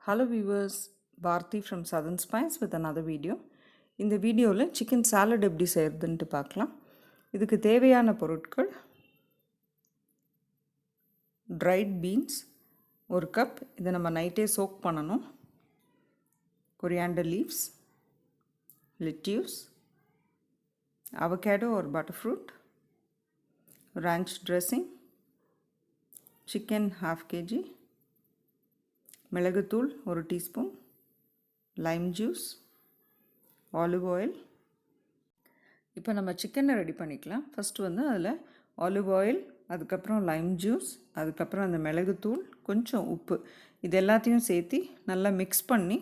Hello viewers, Bharti from Southern Spice with another video. இந்த வீடியோவில் chicken salad எப்படி செய்யறதுன்னு பார்க்கலாம். இதுக்கு தேவையான பொருட்கள் dried beans 1 கப், இதை நம்ம நைட்டே சோக் பண்ணணும். Coriander leaves, lettuce, avocado or butterfruit, ranch dressing, chicken 1/2 kg, மிளகுத்தூள் 1 teaspoon, lime juice, olive oil. இப்போ நம்ம சிக்கனை ரெடி பண்ணிக்கலாம். ஃபஸ்ட்டு வந்து அதில் ஆலிவ் ஆயில், அதுக்கப்புறம் லைம் ஜூஸ், அதுக்கப்புறம் அந்த மிளகுத்தூள், கொஞ்சம் உப்பு, இது எல்லாத்தையும் சேர்த்து நல்லா மிக்ஸ் பண்ணி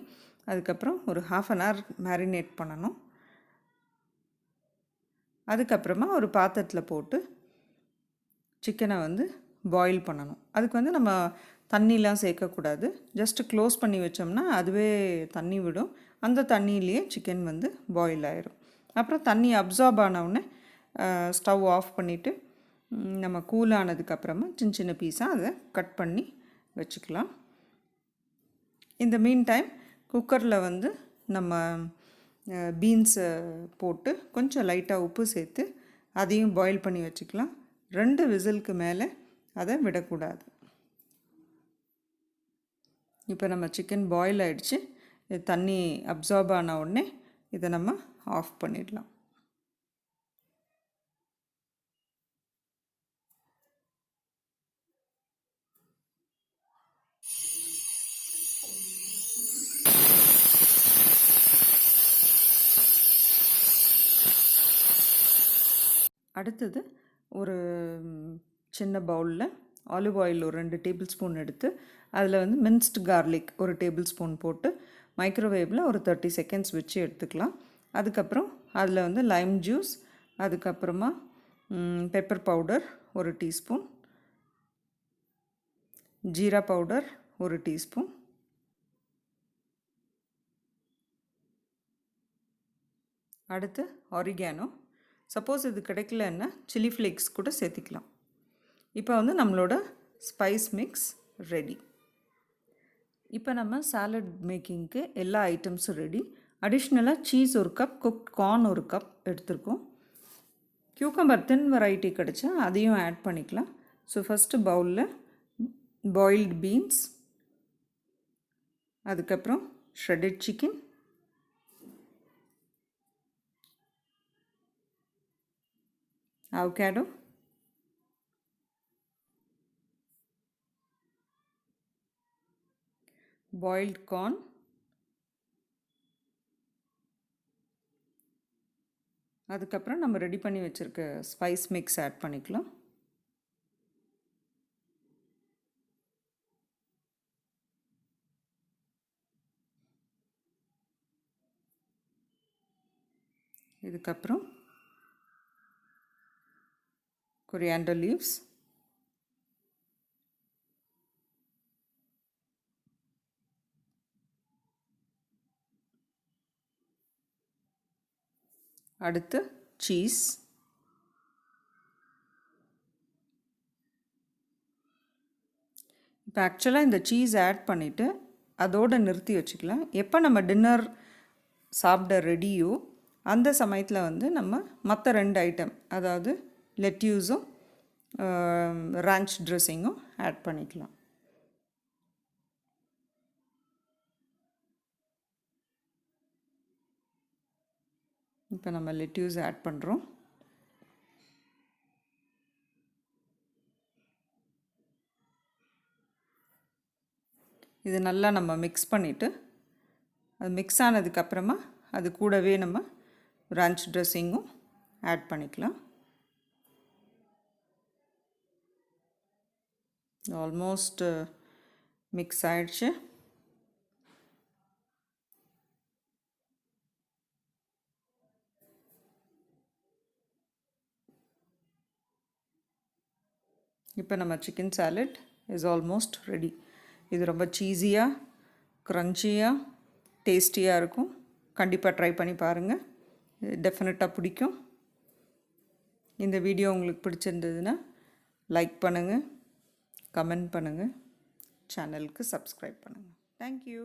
அதுக்கப்புறம் ஒரு 1/2 hour மேரினேட் பண்ணணும். அதுக்கப்புறமா ஒரு பாத்திரத்தில் போட்டு சிக்கனை வந்து பாயில் பண்ணணும். அதுக்கு வந்து நம்ம தண்ணிலாம் சேர்க்கக்கூடாது. ஜஸ்ட்டு க்ளோஸ் பண்ணி வச்சோம்னா அதுவே தண்ணி விடும். அந்த தண்ணியிலேயே சிக்கன் வந்து பாயில் ஆயிரும். அப்புறம் தண்ணி அப்சார்ப் ஆனவுடனே ஸ்டவ் ஆஃப் பண்ணிவிட்டு நம்ம கூல் ஆனதுக்கப்புறமா சின்ன சின்ன பீஸாக அதை கட் பண்ணி வச்சுக்கலாம். இந்த மீன் டைம் குக்கரில் வந்து நம்ம பீன்ஸை போட்டு கொஞ்சம் லைட்டாக உப்பு சேர்த்து அதையும் பாயில் பண்ணி வச்சுக்கலாம். 2 விசிலுக்கு மேலே அதை விடக்கூடாது. இப்போ நம்ம சிக்கன் பாயில் ஆகிடுச்சு. தண்ணி அப்சார்ப் ஆன உடனே இதை நம்ம ஆஃப் பண்ணிடலாம். அடுத்தது ஒரு சின்ன பவுலில் ஆலிவ் ஆயில் ஒரு 2 டேபிள் ஸ்பூன் எடுத்து அதில் வந்து மின்ஸ்டு கார்லிக் ஒரு டேபிள் ஸ்பூன் போட்டு மைக்ரோவேவில் ஒரு 30 செகண்ட்ஸ் வச்சு எடுத்துக்கலாம். அதுக்கப்புறம் அதில் வந்து லைம் ஜூஸ், அதுக்கப்புறமா pepper powder 1 teaspoon, jeera powder 1 teaspoon, அடுத்து ஆரிகானோ, சப்போஸ் இது கிடைக்கலன்னா சில்லி ஃப்ளேக்ஸ் கூட சேர்த்திக்கலாம். இப்போ வந்து நம்மளோட ஸ்பைஸ் மிக்ஸ் ரெடி. இப்போ நம்ம சாலட் மேக்கிங்க்கு எல்லா ஐட்டம்ஸும் ரெடி. அடிஷ்னலாக சீஸ் 1 கப், குக்ட் கார்ன் 1 கப் எடுத்துருக்கோம். கியூக்கம்பர் தின் வெரைட்டி கிடச்சா அதையும் ஆட் பண்ணிக்கலாம். ஸோ ஃபஸ்ட்டு பவுலில் பாயில்டு பீன்ஸ், அதுக்கப்புறம் shredded chicken, avocado, boiled corn, அதுக்கப்புறம் நம்ம ரெடி பண்ணி வச்சுருக்க ஸ்பைஸ் மிக்ஸ் ஆட் பண்ணிக்கலாம். இதுக்கப்புறம் கொரியாண்டர் லீவ்ஸ், அடுத்து சீஸ், இப்போ ஆக்சுவலாக இந்த சீஸ் ஆட் பண்ணிவிட்டு அதோடு நிறுத்தி வச்சுக்கலாம். எப்போ நம்ம டின்னர் சாப்பிட ரெடியோ அந்த சமயத்தில் வந்து நம்ம மற்ற 2 ஐட்டம், அதாவது லெட்யூஸும் ரான்ச் ட்ரெஸ்ஸிங்கும் ஆட் பண்ணிக்கலாம். இப்போ நம்ம லெட்யூஸ் ஆட் பண்ணுறோம். இது நல்லா நம்ம மிக்ஸ் பண்ணிவிட்டு அது மிக்ஸ் ஆனதுக்கப்புறமா அது கூடவே நம்ம ரான்ச் ட்ரெஸ்ஸிங்கும் ஆட் பண்ணிக்கலாம். ஆல்மோஸ்ட் மிக்ஸ் ஆகிடுச்சு. இப்போ நம்ம chicken salad is almost ready. இது ரொம்ப சீஸியாக, க்ரன்ச்சியாக, டேஸ்டியாக இருக்கும். கண்டிப்பாக ட்ரை பண்ணி பாருங்கள். டெஃபினட்டாக பிடிக்கும். இந்த வீடியோ உங்களுக்கு பிடிச்சிருந்ததுன்னா லைக் பண்ணுங்கள், கமெண்ட் பண்ணுங்கள், சேனலுக்கு சப்ஸ்கிரைப் பண்ணுங்கள். தேங்க்யூ.